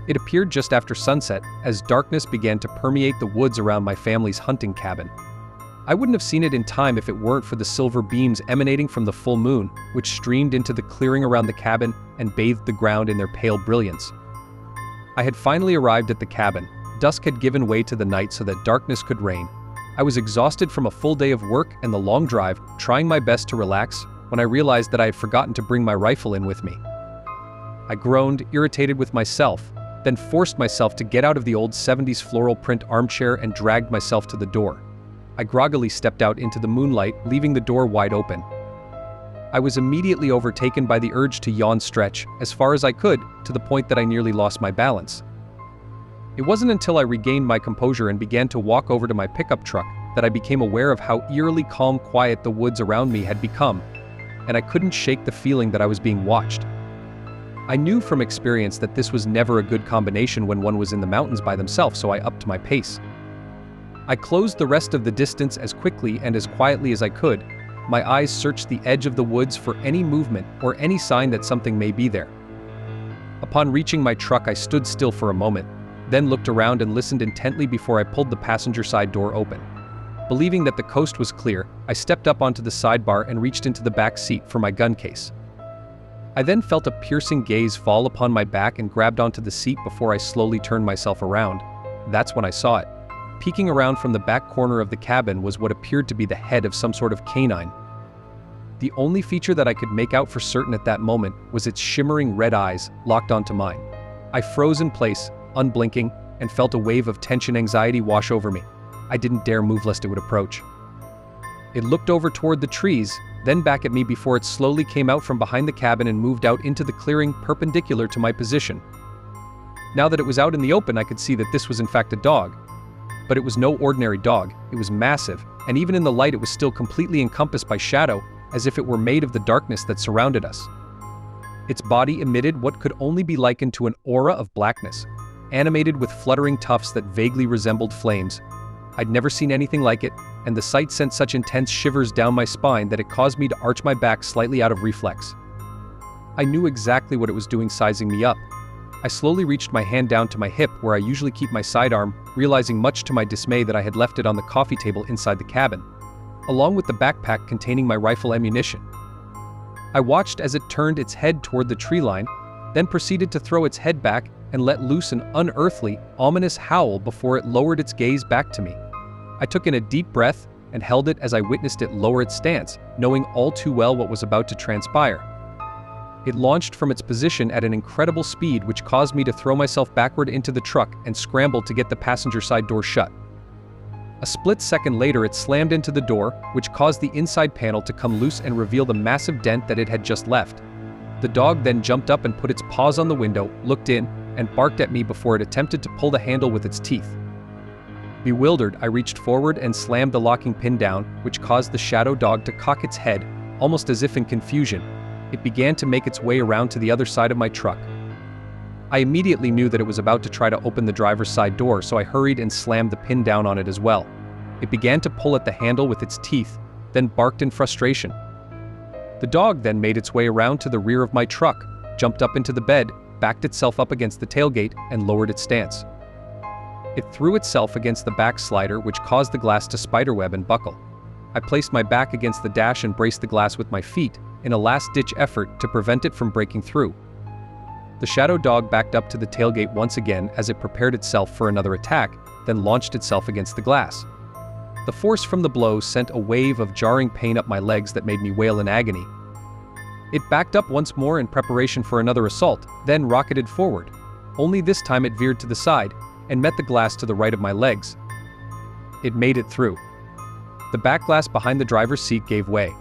It appeared just after sunset, as darkness began to permeate the woods around my family's hunting cabin. I wouldn't have seen it in time if it weren't for the silver beams emanating from the full moon, which streamed into the clearing around the cabin and bathed the ground in their pale brilliance. I had finally arrived at the cabin. Dusk had given way to the night so that darkness could reign. I was exhausted from a full day of work and the long drive, trying my best to relax, when I realized that I had forgotten to bring my rifle in with me. I groaned, irritated with myself, then forced myself to get out of the old 70s floral print armchair and dragged myself to the door. I groggily stepped out into the moonlight, leaving the door wide open. I was immediately overtaken by the urge to yawn stretch, as far as I could, to the point that I nearly lost my balance. It wasn't until I regained my composure and began to walk over to my pickup truck that I became aware of how eerily calm quiet the woods around me had become, and I couldn't shake the feeling that I was being watched. I knew from experience that this was never a good combination when one was in the mountains by themselves, so I upped my pace. I closed the rest of the distance as quickly and as quietly as I could. My eyes searched the edge of the woods for any movement or any sign that something may be there. Upon reaching my truck, I stood still for a moment, then looked around and listened intently before I pulled the passenger side door open. Believing that the coast was clear, I stepped up onto the sidebar and reached into the back seat for my gun case. I then felt a piercing gaze fall upon my back and grabbed onto the seat before I slowly turned myself around. That's when I saw it. Peeking around from the back corner of the cabin was what appeared to be the head of some sort of canine. The only feature that I could make out for certain at that moment was its shimmering red eyes locked onto mine. I froze in place, unblinking, and felt a wave of tension anxiety wash over me. I didn't dare move lest it would approach. It looked over toward the trees, then back at me before it slowly came out from behind the cabin and moved out into the clearing perpendicular to my position. Now that it was out in the open, I could see that this was in fact a dog. But it was no ordinary dog. It was massive, and even in the light it was still completely encompassed by shadow, as if it were made of the darkness that surrounded us. Its body emitted what could only be likened to an aura of blackness, animated with fluttering tufts that vaguely resembled flames. I'd never seen anything like it, and the sight sent such intense shivers down my spine that it caused me to arch my back slightly out of reflex. I knew exactly what it was doing, sizing me up. I slowly reached my hand down to my hip where I usually keep my sidearm, realizing much to my dismay that I had left it on the coffee table inside the cabin, along with the backpack containing my rifle ammunition. I watched as it turned its head toward the tree line, then proceeded to throw its head back and let loose an unearthly, ominous howl before it lowered its gaze back to me. I took in a deep breath and held it as I witnessed it lower its stance, knowing all too well what was about to transpire. It launched from its position at an incredible speed, which caused me to throw myself backward into the truck and scramble to get the passenger side door shut. A split second later, it slammed into the door, which caused the inside panel to come loose and reveal the massive dent that it had just left. The dog then jumped up and put its paws on the window, looked in, and barked at me before it attempted to pull the handle with its teeth. Bewildered, I reached forward and slammed the locking pin down, which caused the shadow dog to cock its head, almost as if in confusion. It began to make its way around to the other side of my truck. I immediately knew that it was about to try to open the driver's side door, so I hurried and slammed the pin down on it as well. It began to pull at the handle with its teeth, then barked in frustration. The dog then made its way around to the rear of my truck, jumped up into the bed, backed itself up against the tailgate, and lowered its stance. It threw itself against the back slider, which caused the glass to spiderweb and buckle. I placed my back against the dash and braced the glass with my feet, in a last-ditch effort to prevent it from breaking through. The shadow dog backed up to the tailgate once again as it prepared itself for another attack, then launched itself against the glass. The force from the blow sent a wave of jarring pain up my legs that made me wail in agony. It backed up once more in preparation for another assault, then rocketed forward. Only this time it veered to the side, and met the glass to the right of my legs. It made it through. The back glass behind the driver's seat gave way.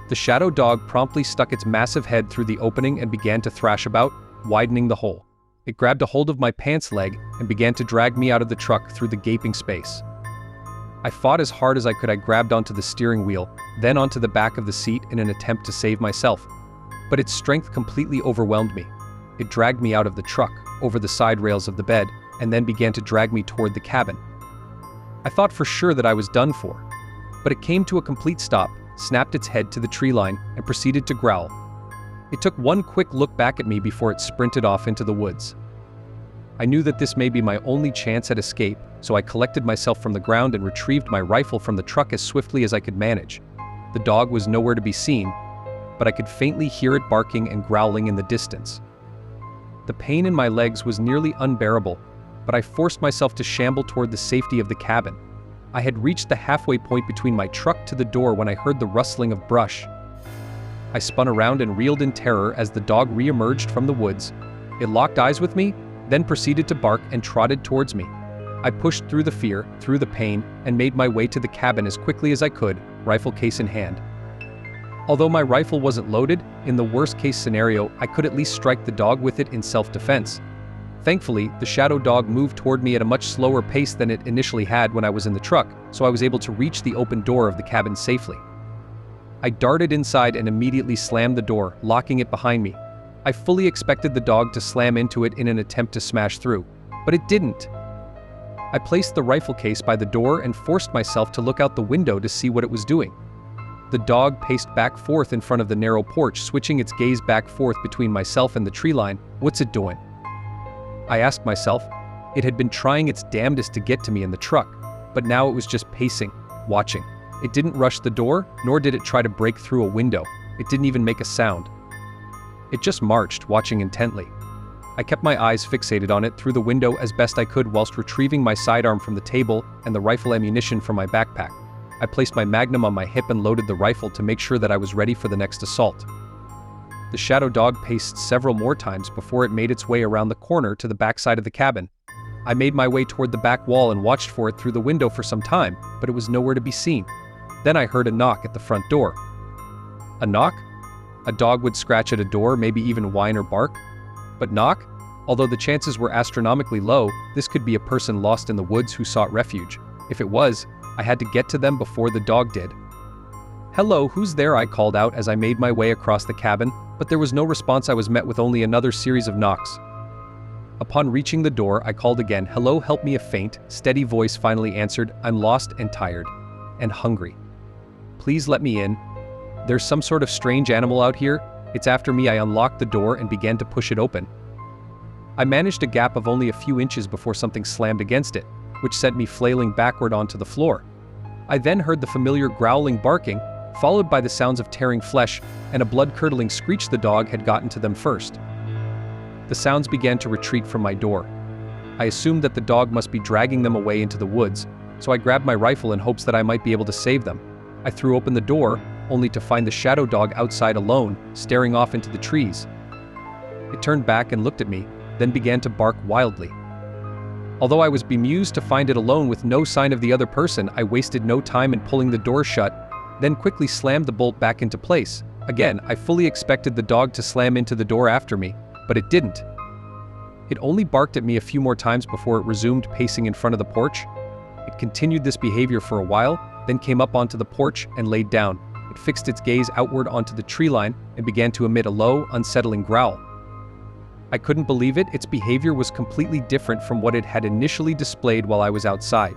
The shadow dog promptly stuck its massive head through the opening and began to thrash about, widening the hole. It grabbed a hold of my pants leg and began to drag me out of the truck through the gaping space. I fought as hard as I could. I grabbed onto the steering wheel, then onto the back of the seat in an attempt to save myself. But its strength completely overwhelmed me. It dragged me out of the truck, over the side rails of the bed, and then began to drag me toward the cabin. I thought for sure that I was done for. But it came to a complete stop, snapped its head to the tree line, and proceeded to growl. It took one quick look back at me before it sprinted off into the woods. I knew that this may be my only chance at escape, so I collected myself from the ground and retrieved my rifle from the truck as swiftly as I could manage. The dog was nowhere to be seen, but I could faintly hear it barking and growling in the distance. The pain in my legs was nearly unbearable, but I forced myself to shamble toward the safety of the cabin. I had reached the halfway point between my truck to the door when I heard the rustling of brush. I spun around and reeled in terror as the dog re-emerged from the woods. It locked eyes with me, then proceeded to bark and trotted towards me. I pushed through the fear, through the pain, and made my way to the cabin as quickly as I could, rifle case in hand. Although my rifle wasn't loaded, in the worst-case scenario, I could at least strike the dog with it in self-defense. Thankfully, the shadow dog moved toward me at a much slower pace than it initially had when I was in the truck, so I was able to reach the open door of the cabin safely. I darted inside and immediately slammed the door, locking it behind me. I fully expected the dog to slam into it in an attempt to smash through, but it didn't. I placed the rifle case by the door and forced myself to look out the window to see what it was doing. The dog paced back forth in front of the narrow porch, switching its gaze back forth between myself and the tree line. What's it doing? I asked myself. It had been trying its damnedest to get to me in the truck, but now it was just pacing, watching. It didn't rush the door, nor did it try to break through a window. It didn't even make a sound. It just marched, watching intently. I kept my eyes fixated on it through the window as best I could whilst retrieving my sidearm from the table and the rifle ammunition from my backpack. I placed my magnum on my hip and loaded the rifle to make sure that I was ready for the next assault. The shadow dog paced several more times before it made its way around the corner to the backside of the cabin. I made my way toward the back wall and watched for it through the window for some time, but it was nowhere to be seen. Then I heard a knock at the front door. A knock? A dog would scratch at a door, maybe even whine or bark. But knock? Although the chances were astronomically low, this could be a person lost in the woods who sought refuge. If it was, I had to get to them before the dog did. "Hello, who's there?" I called out as I made my way across the cabin, but there was no response. I was met with only another series of knocks. Upon reaching the door, I called again. "Hello, help me." A faint, steady voice finally answered. "I'm lost and tired. And hungry. Please let me in. There's some sort of strange animal out here. It's after me." I unlocked the door and began to push it open. I managed a gap of only a few inches before something slammed against it, which sent me flailing backward onto the floor. I then heard the familiar growling barking, followed by the sounds of tearing flesh and a blood-curdling screech. The dog had gotten to them first. The sounds began to retreat from my door. I assumed that the dog must be dragging them away into the woods, so I grabbed my rifle in hopes that I might be able to save them. I threw open the door, only to find the shadow dog outside alone, staring off into the trees. It turned back and looked at me, then began to bark wildly. Although I was bemused to find it alone with no sign of the other person, I wasted no time in pulling the door shut, then quickly slammed the bolt back into place. Again, I fully expected the dog to slam into the door after me, but it didn't. It only barked at me a few more times before it resumed pacing in front of the porch. It continued this behavior for a while, then came up onto the porch and laid down. It fixed its gaze outward onto the tree line and began to emit a low, unsettling growl. I couldn't believe it. Its behavior was completely different from what it had initially displayed while I was outside.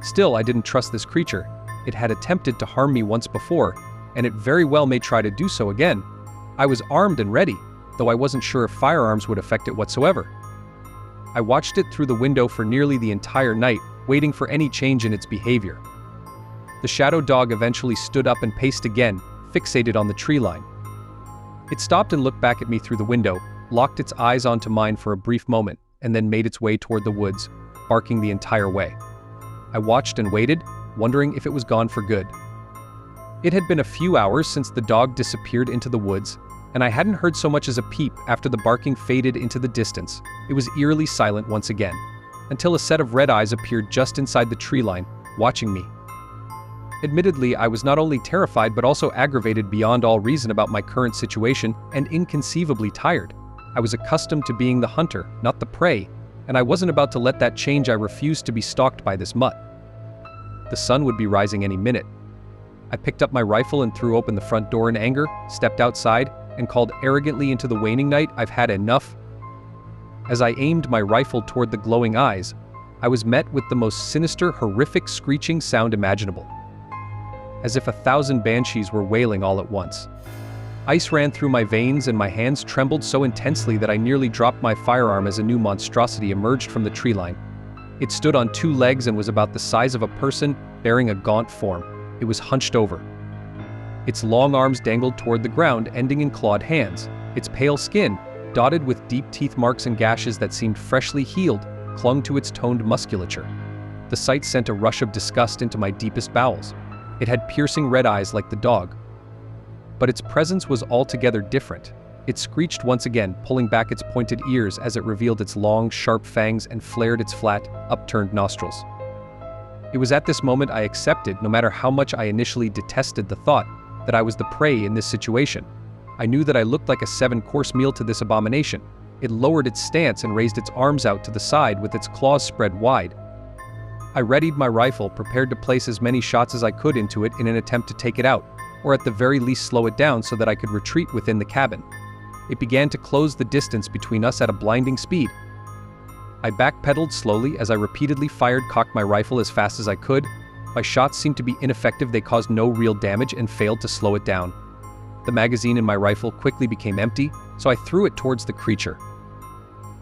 Still, I didn't trust this creature. It had attempted to harm me once before, and it very well may try to do so again. I was armed and ready, though I wasn't sure if firearms would affect it whatsoever. I watched it through the window for nearly the entire night, waiting for any change in its behavior. The shadow dog eventually stood up and paced again, fixated on the tree line. It stopped and looked back at me through the window, locked its eyes onto mine for a brief moment, and then made its way toward the woods, barking the entire way. I watched and waited, wondering if it was gone for good. It had been a few hours since the dog disappeared into the woods, and I hadn't heard so much as a peep after the barking faded into the distance. It was eerily silent once again, until a set of red eyes appeared just inside the tree line, watching me. Admittedly, I was not only terrified but also aggravated beyond all reason about my current situation and inconceivably tired. I was accustomed to being the hunter, not the prey, and I wasn't about to let that change. I refused to be stalked by this mutt. The sun would be rising any minute. I picked up my rifle and threw open the front door in anger, stepped outside, and called arrogantly into the waning night, "I've had enough." As I aimed my rifle toward the glowing eyes, I was met with the most sinister, horrific screeching sound imaginable, as if 1,000 banshees were wailing all at once. Ice ran through my veins and my hands trembled so intensely that I nearly dropped my firearm as a new monstrosity emerged from the tree line. It stood on 2 legs and was about the size of a person, bearing a gaunt form. It was hunched over. Its long arms dangled toward the ground, ending in clawed hands. Its pale skin, dotted with deep teeth marks and gashes that seemed freshly healed, clung to its toned musculature. The sight sent a rush of disgust into my deepest bowels. It had piercing red eyes like the dog. But its presence was altogether different. It screeched once again, pulling back its pointed ears as it revealed its long, sharp fangs and flared its flat, upturned nostrils. It was at this moment I accepted, no matter how much I initially detested the thought, that I was the prey in this situation. I knew that I looked like a 7-course meal to this abomination. It lowered its stance and raised its arms out to the side with its claws spread wide. I readied my rifle, prepared to place as many shots as I could into it in an attempt to take it out, or at the very least slow it down so that I could retreat within the cabin. It began to close the distance between us at a blinding speed. I backpedaled slowly as I repeatedly cocked my rifle as fast as I could. My shots seemed to be ineffective, they caused no real damage and failed to slow it down. The magazine in my rifle quickly became empty, so I threw it towards the creature.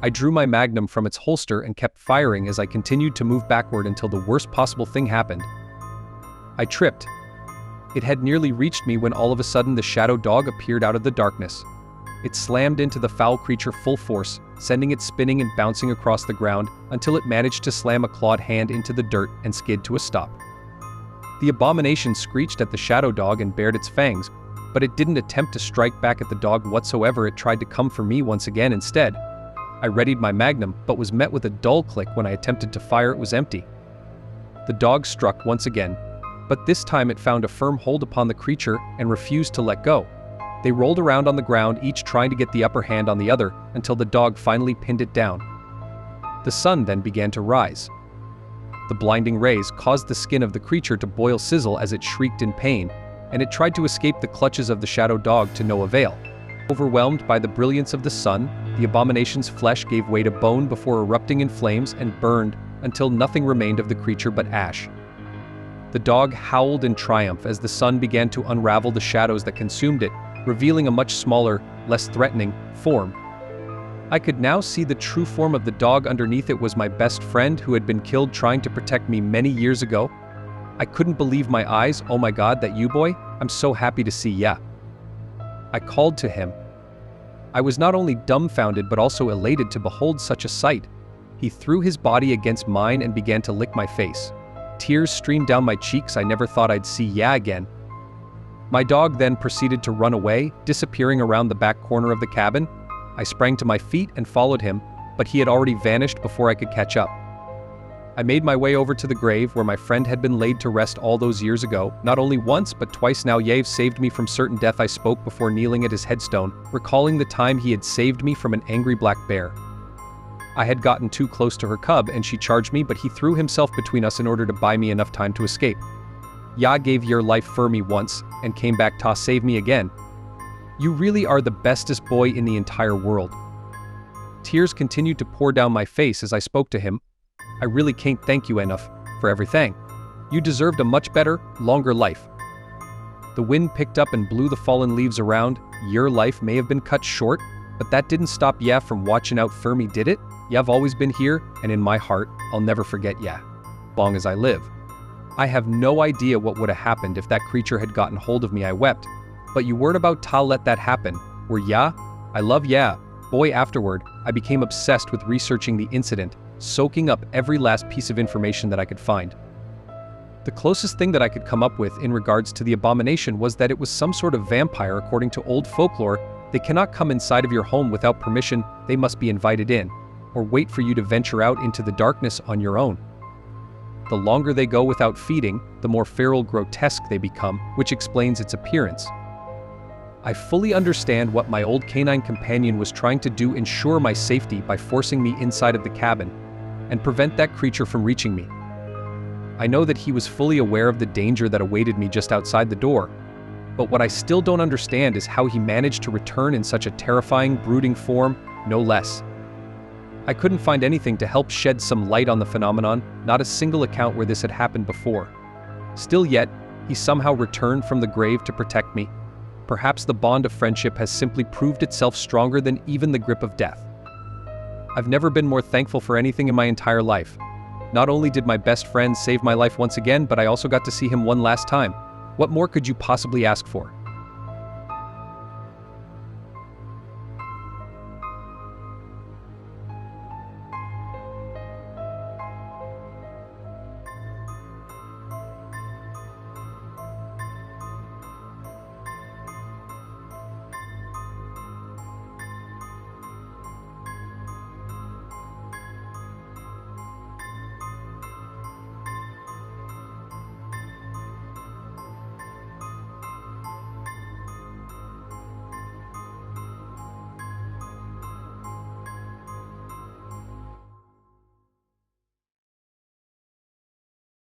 I drew my magnum from its holster and kept firing as I continued to move backward until the worst possible thing happened. I tripped. It had nearly reached me when all of a sudden the shadow dog appeared out of the darkness. It slammed into the foul creature full force, sending it spinning and bouncing across the ground until it managed to slam a clawed hand into the dirt and skid to a stop. The abomination screeched at the shadow dog and bared its fangs, but it didn't attempt to strike back at the dog whatsoever. It tried to come for me once again instead. I readied my magnum, but was met with a dull click when I attempted to fire. It was empty. The dog struck once again, but this time it found a firm hold upon the creature and refused to let go. They rolled around on the ground, each trying to get the upper hand on the other, until the dog finally pinned it down. The sun then began to rise. The blinding rays caused the skin of the creature to boil sizzle as it shrieked in pain, and it tried to escape the clutches of the shadow dog to no avail. Overwhelmed by the brilliance of the sun, the abomination's flesh gave way to bone before erupting in flames and burned until nothing remained of the creature but ash. The dog howled in triumph as the sun began to unravel the shadows that consumed it, revealing a much smaller, less threatening form. I could now see the true form of the dog underneath. It was my best friend who had been killed trying to protect me many years ago. I couldn't believe my eyes. "Oh my God, that you, boy? I'm so happy to see ya." I called to him. I was not only dumbfounded but also elated to behold such a sight. He threw his body against mine and began to lick my face. Tears streamed down my cheeks. I never thought I'd see ya again. My dog then proceeded to run away, disappearing around the back corner of the cabin. I sprang to my feet and followed him, but he had already vanished before I could catch up. I made my way over to the grave where my friend had been laid to rest all those years ago. Not only once but twice now Yave saved me from certain death. I spoke before kneeling at his headstone, recalling the time he had saved me from an angry black bear. I had gotten too close to her cub and she charged me, but he threw himself between us in order to buy me enough time to escape. Ya gave your life for me once and came back to save me again. You really are the bestest boy in the entire world. Tears continued to pour down my face as I spoke to him. I really can't thank you enough for everything. You deserved a much better, longer life. The wind picked up and blew the fallen leaves around. Your life may have been cut short, but that didn't stop ya from watching out for me, did it? Y'ave always been here, and in my heart, I'll never forget ya, long as I live. I have no idea what would have happened if that creature had gotten hold of me. I wept. But you weren't about to let that happen, were ya? I love ya. Boy, afterward, I became obsessed with researching the incident, soaking up every last piece of information that I could find. The closest thing that I could come up with in regards to the abomination was that it was some sort of vampire. According to old folklore, they cannot come inside of your home without permission. They must be invited in, or wait for you to venture out into the darkness on your own. The longer they go without feeding, the more feral, grotesque they become, which explains its appearance. I fully understand what my old canine companion was trying to do: ensure my safety by forcing me inside of the cabin and prevent that creature from reaching me. I know that he was fully aware of the danger that awaited me just outside the door, but what I still don't understand is how he managed to return in such a terrifying, brooding form, no less. I couldn't find anything to help shed some light on the phenomenon, not a single account where this had happened before. Still yet, he somehow returned from the grave to protect me. perhaps the bond of friendship has simply proved itself stronger than even the grip of death. I've never been more thankful for anything in my entire life. Not only did my best friend save my life once again, but I also got to see him one last time. What more could you possibly ask for?